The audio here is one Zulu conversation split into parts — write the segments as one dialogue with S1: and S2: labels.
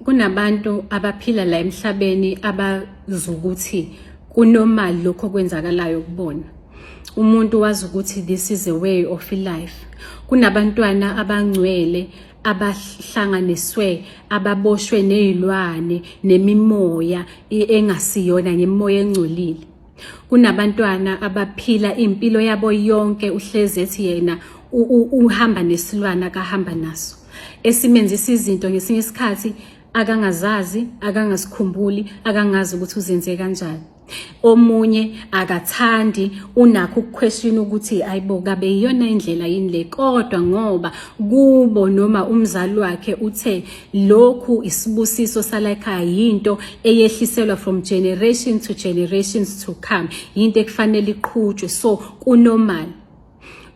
S1: Kunabantu abaphila la emhlabeni abazukuthi kunormal lokho kwenzakalayo kubona. Umuntu wazi ukuthi this is a way of life. Kunabantwana abangcwele abahlanganiswe ababoshwe nezilwane nemimoya engasiyona ngemimoya engcolile. Kunabantwana abaphila impilo yabo yonke uhlezi ethi yena uhamba nesilwana akahamba naso. Esimenzisa izinto ngesinye isikhathi akangazazi, akangasikhumbuli, akangazi ukuthi uzenze kanjani. Omunye akathandi, unakho ukuquestion ukuthi ayibo kabe iyona indlela yini le, kodwa ngoba kubo noma umzali wakhe uthe lokhu isibusiso salayikhaya yinto eyehliselwa from generation to generations to come, yinto ekufanele iqhutshwe, so kunormal.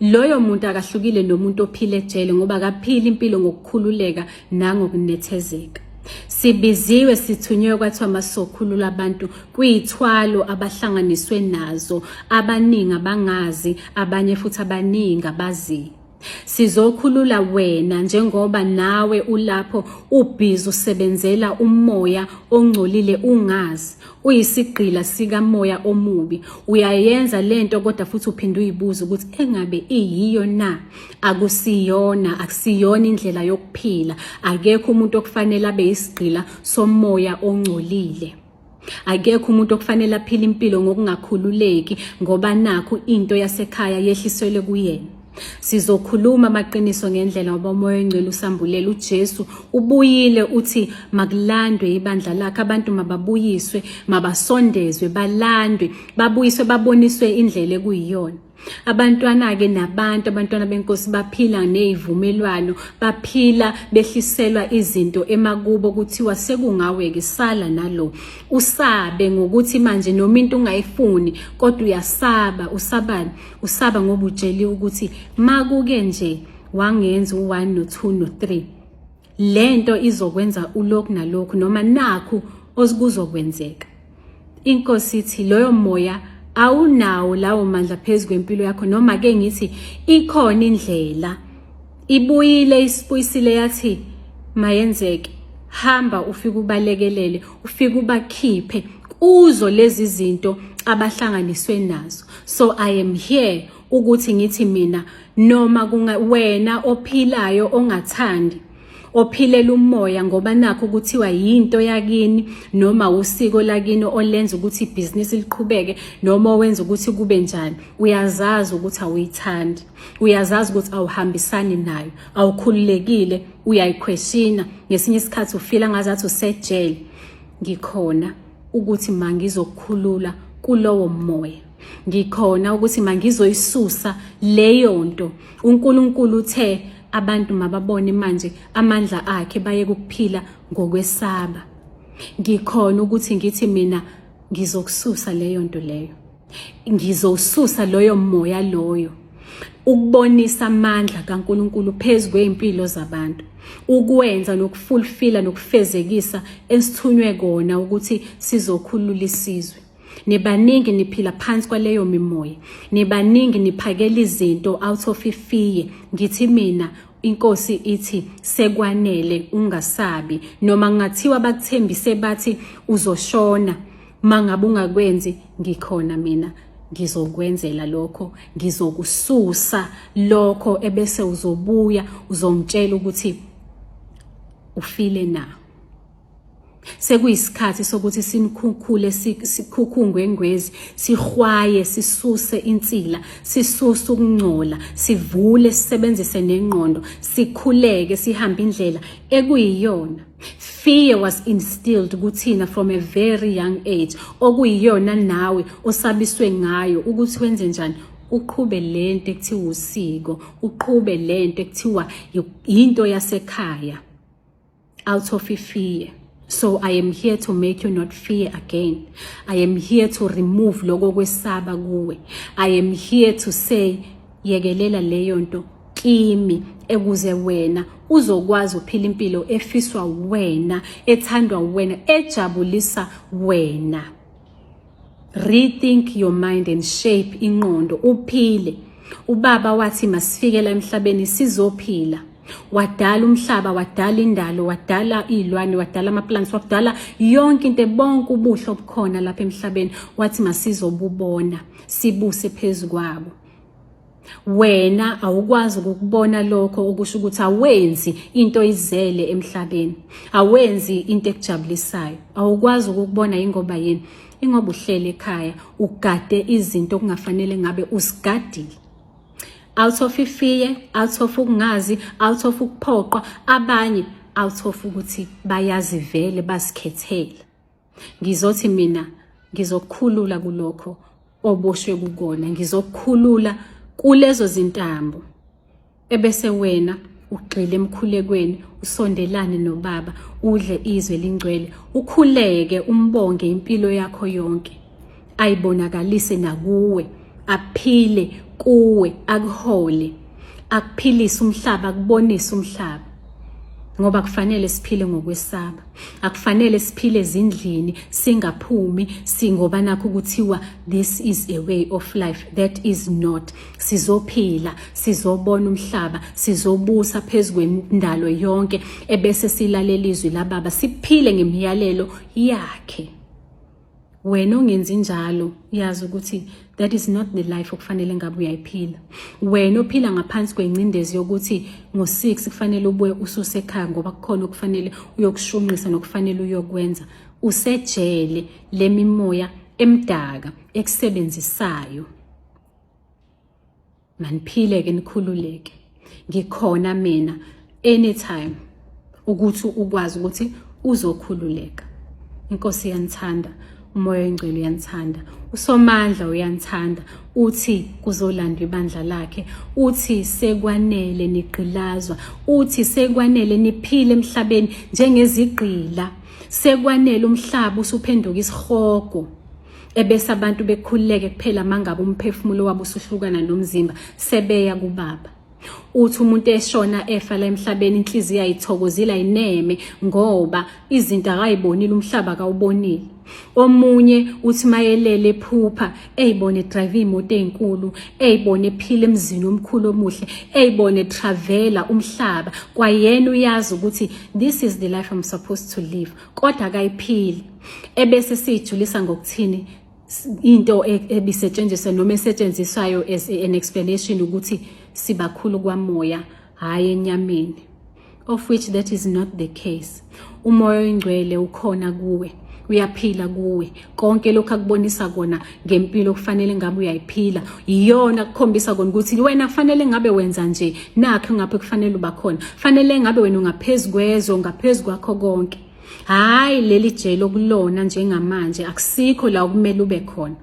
S1: Loyo muntu akahlukile nomuntu ophile ejele ngoba akaphila impilo ngokukhululeka nangokunethezeka. Sibiziwe sithunywe kwathiwa masokhulula abantu kuyithwalo abahlanganiswe nazo, abaningi abangazi, abanye futhi abaningi abazi. Sizokhulula wena njengoba nawe ulapho ubhizi usebenzela umoya ongcolile ungazi, uyisigqila sika moya omubi. Uyayenza lento kodwa futhi uphinde uyibuza ukuthi engabe iyiyo na, akusiyona, akusiyona indlela yokuphila. Akekho umuntu okufanele abe isigqila somoya ongcolile. Akekho umuntu okufanele aphile impilo ngokungakhululeki ngoba nakho into yasekhaya yehliselwe kuyena. Sizokhuluma amaqiniso ngendlela ngoba umoya engcwele usambulela. uJesu ubuyile uthi makulandwe ibandla lakhe, abantu mababuyiswe, mabasondezwe, balandwe, babuyiswe, baboniswe indlela ekuyiyona. Abantwana-ke abantwana benkosi baphila nezivumelwano, baphila behliselwa izinto emakubo kuthiwa sekungawe-ke sala nalo. Usabe ngokuthi manje noma into ungayifuni kodwa uyasaba. Usabani? Usaba ngoba utsheliwe ukuthi makuke nje wangenza u1 no2 no3 lento izokwenza ulokhu nalokhu noma nakho osikuzokwenzeka. Inkosi ithi loyo moya awunawo lawo mandla phezu kwempilo yakho, noma ke ngithi ikhona indlela. Ibuyile isipuyisile yathi mayenzeke, hamba ufike ubalekelele, ufike ubakhiphe kuzo lezi zinto abahlanganiswe nazo. So I am here ukuthi ngithi mina noma wena ophilayo ongathandi, ophilela umoya ngoba nakho kuthiwa yinto yakini noma usiko lakini olenza ukuthi ibhizinisi liqhubeke noma wenza ukuthi kube njani, uyazazi ukuthi awuyithandi, uyazazi ukuthi awuhambisani nayo, awukhululekile, uyayiquestiona, ngesinye isikhathi ufila ngazathi usejele. Ngikhona ukuthi mangizokukhulula kulowo moya. Ngikhona ukuthi mangizoyisusa leyo nto. uNkulunkulu uthe abantu mababone manje amandla akhe baye kuphila ngokwesaba. Ngikhona ukuthi ngithi mina ngizokususa leyo nto leyo. Ngizosusa loyo moya loyo. Ukubonisa amandla kaNkulunkulu phezu kweimpilo zabantu. Ukwenza nokufulfilla nokufezekisa esithunywe kona ukuthi sizokhulula isizwe. Nibaningi niphila phansi kwaleyo mimoya. Nibaningi niphakela izinto out of fear. Ngithi mina inkosi ithi sekwanele, ungasabi. Noma ngathiwa bakuthembise bathi uzoshona, mangabe ungakwenzi, ngikhona mina ngizokwenzela lokho, ngizokususa lokho ebese uzobuya uzongitshela ukuthi ufile na. Sekuyisikhathi sokuthi sinikhukhule, sikhukhungwe ngwezi, sihwaye, sisuse insila, sisuse ukungcola, sivule, sisebenzise nengqondo, sikhuleke, sihambe indlela ekuyiyona. Fear was instilled kuthina from a very young age, okuyiyona nawe osabiswe ngayo ukuthi wenze njani, uqhube lento ekuthiwa usiko, uqhube lento ekuthiwa into yasekhaya, out of fear. So I am here to make you not fear again. I am here to remove lokho kwesaba kuwe. I am here to say yekelela leyo nto kimi ekuze wena uzokwazi uphila impilo efiswa wena, ethandwa wena, ejabulisa wena. Rethink your mind and shape ingqondo uphile. Ubaba wathi masifikela emhlabeni sizophila. wadala umhlaba, wadala indalo, wadala izilwane, wadala ama-plants, wadala yonke into, bonke ubuhle obukhona lapha emhlabeni, wathi masizobubona sibuse phezu kwabo. Wena awukwazi ukubona lokho, okusho ukuthi awenzi into izele emhlabeni, awenzi into ekujabulisayo, awukwazi ukubona. Ingoba yini? Ingoba uhlele ekhaya ugade izinto okungafanele ngabe usigadile. Out of fear, out of ukungazi, out of ukuphoqa, abanye out of ukuthi bayazi vele basikhethele. Ngizothi mina ngizokukhulula kulokho oboshwe kukona, ngizokukhulula kulezo zintambo, ebese wena ugxile emkhulekweni, usondelane noBaba, udle izwe lingcwele, ukhuleke, umbonge impilo yakho yonke, ayibonakalise nakuwe, aphile kuwe, akuhole, akuphilise umhlaba, akubonise umhlaba. Ngoba kufanele siphile ngokwesaba, akufanele siphile ezindlini singaphumi singoba nakho kuthiwa this is a way of life. That is not. Sizophila, sizobona umhlaba, sizobusa phezu kwendalo yonke, ebese silalela izwi laBaba, siphile ngemiyalelo yakhe. Wena ongenzi njalo, yazi ukuthi that is not the life okufanele ngabe uyayiphila. Wena ophila ngaphansi kwencindezi yokuthi ngo-6 kufanele ubuye ususe ekhaya ngoba kukhona okufanele uyokushunqisa nokufanele uyokwenza, usejele lemimoya emdaka ekusebenzisayo. Maniphile-ke nikhululeke. Ngikhona mina anytime ukuthi ukwazi ukuthi uzokhululeka. Inkosi iyanithanda, umoya oyingcwele uyanithanda, uSomandla uyanithanda. Uthi kuzolandwa ibandla lakhe, uthi sekwanele nigqilazwa, uthi sekwanele niphile emhlabeni njengezigqila, sekwanele umhlaba usuphenduka isihogo, ebese abantu bekhululeke kuphela mangabe umphefumulo wabo usuhlukana nomzimba sebeya kuBaba. Uthi umuntu eshona efa la emhlabeni inhliziyo ayithokozile ayineme ngoba izinto akayibonile, umhlaba akawubonile. Omunye uthi mayelele ephupha eyibone drive imoto ezinkulu, eyibone ephila emzini omkhulu omuhle, eyibone travela umhlaba, kwayena uyazi ukuthi this is the life I'm supposed to live, kodwa akayiphili. Ebese sijulisa ngokuthini into ebisetshenziswa noma esetshenziswayo as an explanation ukuthi sibakhulu kwamoya hayi enyameni, of which that is not the case. Umoya oyingcwele ukhona kuwe, uyaphila kuwe. Konke lokho akubonisa kona ngempilo kufanele ngabe uyayiphila, iyona kukhombisa kona ukuthi wena kufanele ngabe wenza nje, nakho ngabe kufanele uba khona, fanele ngabe wena ungaphezulu kwezo, ungaphezulu kwakho konke. Hayi leli jelo kulona njengamanje akusikho la okumele ube khona,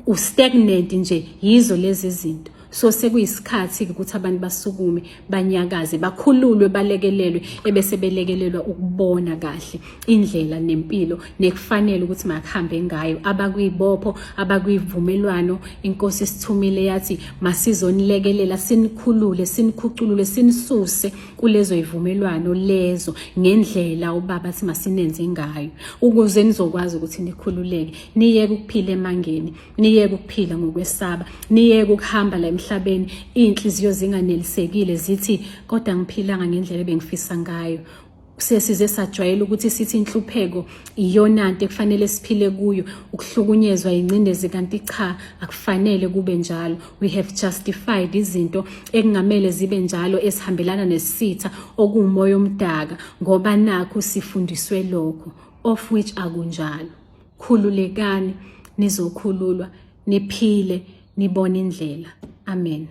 S1: u-stagnant nje yizo lezi zinto. So sekuyisikhathi ukuthi abantu basukume, banyakaze, bakhululwe, balekelelwe, ebese belekelelwa ukubona kahle indlela nempilo nekufanele ukuthi makuhambe ngayo. Abakuyibopho, abakuyivumelwano, Inkosi isithumile yathi masizonilekelela, sinikhulule, sinikhuculule, sinisuse kulezo ivumelwano lezo ngendlela uBaba athi masinenze ngayo, ukuze nizokwazi ukuthi nikhululeke, niyeke ukuphila emangeni, niyeke ukuphila ngokwesaba, niyeke ukuhamba la emhlabeni inhliziyo zinganelisekile zithi kodwa ngiphilanga ngendlela ebengifisa ngayo. Sesize sajwayela ukuthi sithi inhlupheko iyona into ekufanele siphile kuyo, ukuhlukunyezwa ingcindezi, kanti cha, akufanele kube njalo. We have justified izinto ekungamele zibe njalo esihambelana nesitha okuumoya omdaka ngoba nakho sifundiswe lokho, of which akunjalo. Khululekani, nizokhululwa, niphile, nibone indlela. Amen.